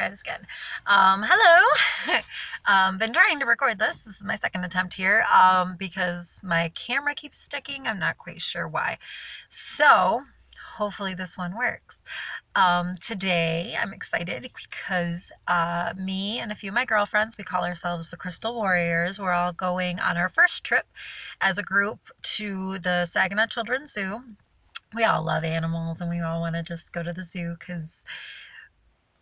try this again. Hello. Been trying to record this. This is my second attempt here because my camera keeps sticking. I'm not quite sure why. So, hopefully, this one works. Today, I'm excited because me and a few of my girlfriends, we call ourselves the Crystal Warriors. We're all going on our first trip as a group to the Saginaw Children's Zoo. We all love animals and we all want to just go to the zoo because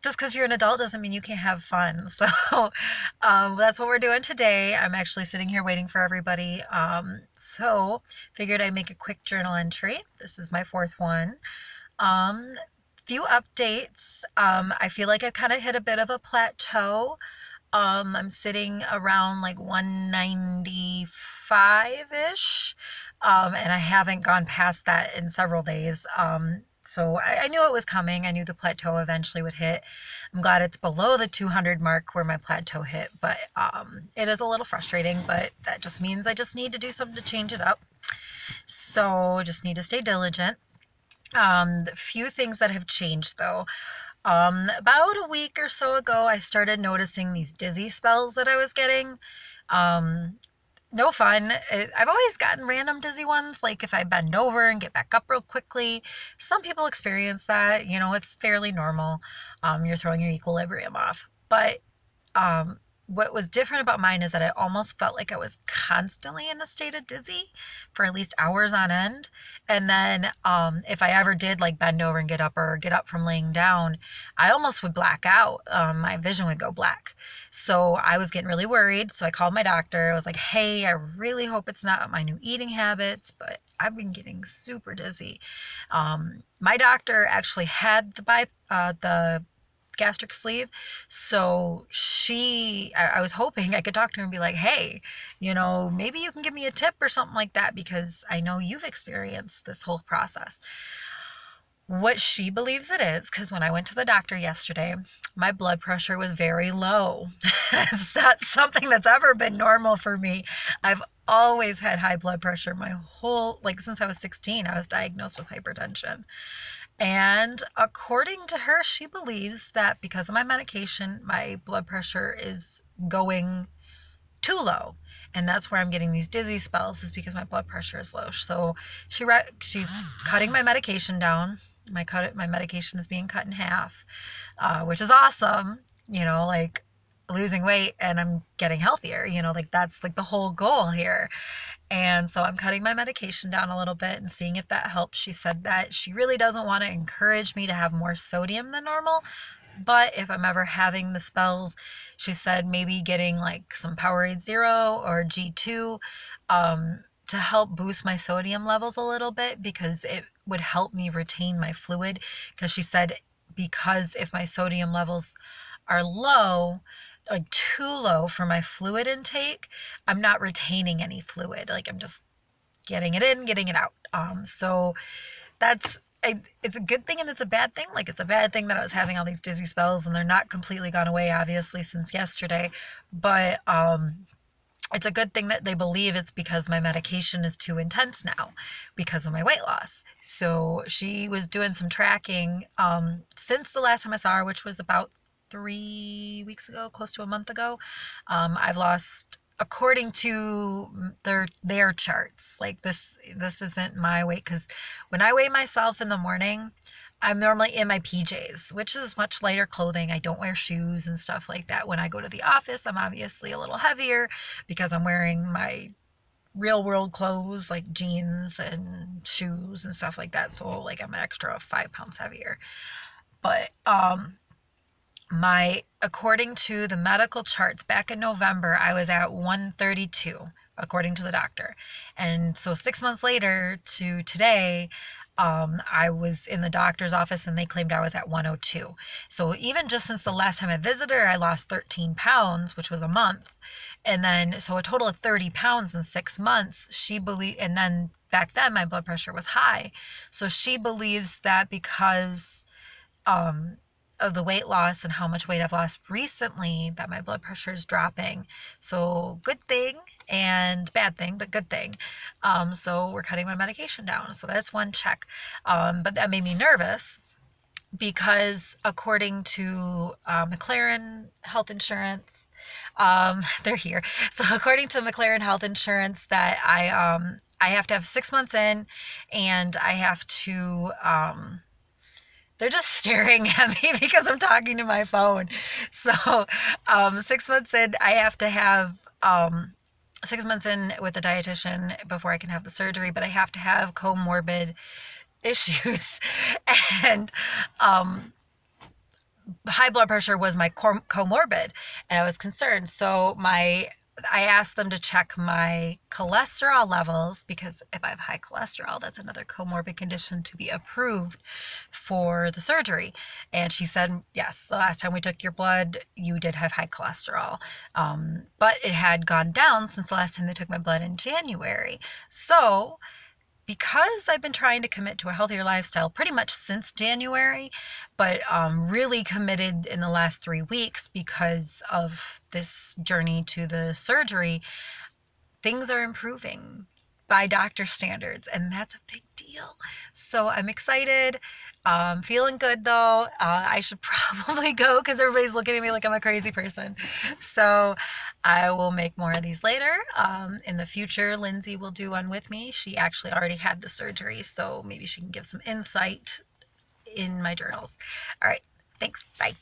just because you're an adult doesn't mean you can't have fun. So that's what we're doing today. I'm actually sitting here waiting for everybody. So figured I'd make a quick journal entry. This is my fourth one. Few updates. I feel like I've kind of hit a bit of a plateau. I'm sitting around like 195-ish. And I haven't gone past that in several days. So I knew it was coming. I knew the plateau eventually would hit. I'm glad it's below the 200 mark where my plateau hit, but it is a little frustrating, but that just means I just need to do something to change it up. So I just need to stay diligent. The few things that have changed though. About a week or so ago, I started noticing these dizzy spells that I was getting. No fun. I've always gotten random dizzy ones, like if I bend over and get back up real quickly. Some people experience that, it's fairly normal. You're throwing your equilibrium off. But what was different about mine is that I almost felt like I was constantly in a state of dizzy for at least hours on end. And then if I ever did like bend over and get up or get up from laying down, I almost would black out. My vision would go black. So I was getting really worried. So I called my doctor. I was like, hey, I really hope it's not my new eating habits, but I've been getting super dizzy. My doctor actually had the gastric sleeve. So I was hoping I could talk to her and be like, hey, maybe you can give me a tip or something like that because I know you've experienced this whole process. What she believes it is, because when I went to the doctor yesterday, my blood pressure was very low. It's not something that's ever been normal for me. I've always had high blood pressure since I was 16, I was diagnosed with hypertension. And according to her, she believes that because of my medication, my blood pressure is going too low. And that's where I'm getting these dizzy spells is because my blood pressure is low. So she's cutting my medication down. My medication is being cut in half, which is awesome. Like losing weight and I'm getting healthier. Like that's like the whole goal here. And so I'm cutting my medication down a little bit and seeing if that helps. She said that she really doesn't want to encourage me to have more sodium than normal. But if I'm ever having the spells, she said maybe getting like some Powerade Zero or G2 to help boost my sodium levels a little bit because it would help me retain my fluid. Because she said, because if my sodium levels are low, like too low for my fluid intake, I'm not retaining any fluid. Like I'm just getting it in, getting it out. So that's it's a good thing and it's a bad thing. Like it's a bad thing that I was having all these dizzy spells and they're not completely gone away, obviously, since yesterday. But it's a good thing that they believe it's because my medication is too intense now because of my weight loss. So she was doing some tracking since the last time I saw her, which was about 3 weeks ago, close to a month ago. I've lost, according to their charts, like this isn't my weight, because when I weigh myself in the morning, I'm normally in my PJs, which is much lighter clothing. I don't wear shoes and stuff like that. When I go to the office, I'm obviously a little heavier because I'm wearing my real world clothes like jeans and shoes and stuff like that. So like I'm an extra 5 pounds heavier. But according to the medical charts back in November, I was at 132 according to the doctor. And so 6 months later to today, I was in the doctor's office and they claimed I was at 102. So even just since the last time I visited her, I lost 13 pounds, which was a month. And then, so a total of 30 pounds in 6 months, and then back then my blood pressure was high. So she believes that because, of the weight loss and how much weight I've lost recently, that my blood pressure is dropping. So good thing and bad thing, but good thing. So we're cutting my medication down. So that's one check. But that made me nervous because according to McLaren Health Insurance, they're here. So according to McLaren Health Insurance, that I have to have 6 months in, and I have to they're just staring at me because I'm talking to my phone. So 6 months in, I have to have 6 months in with a dietitian before I can have the surgery, but I have to have comorbid issues. And high blood pressure was my comorbid, and I was concerned. So I asked them to check my cholesterol levels, because if I have high cholesterol, that's another comorbid condition to be approved for the surgery. And she said, yes, the last time we took your blood, you did have high cholesterol. But it had gone down since the last time they took my blood in January. So because I've been trying to commit to a healthier lifestyle pretty much since January, but really committed in the last 3 weeks because of this journey to the surgery, things are improving by doctor standards, and that's a big deal. So I'm excited. Feeling good though. I should probably go because everybody's looking at me like I'm a crazy person. So I will make more of these later. In the future, Lindsay will do one with me. She actually already had the surgery, so maybe she can give some insight in my journals. All right. Thanks. Bye.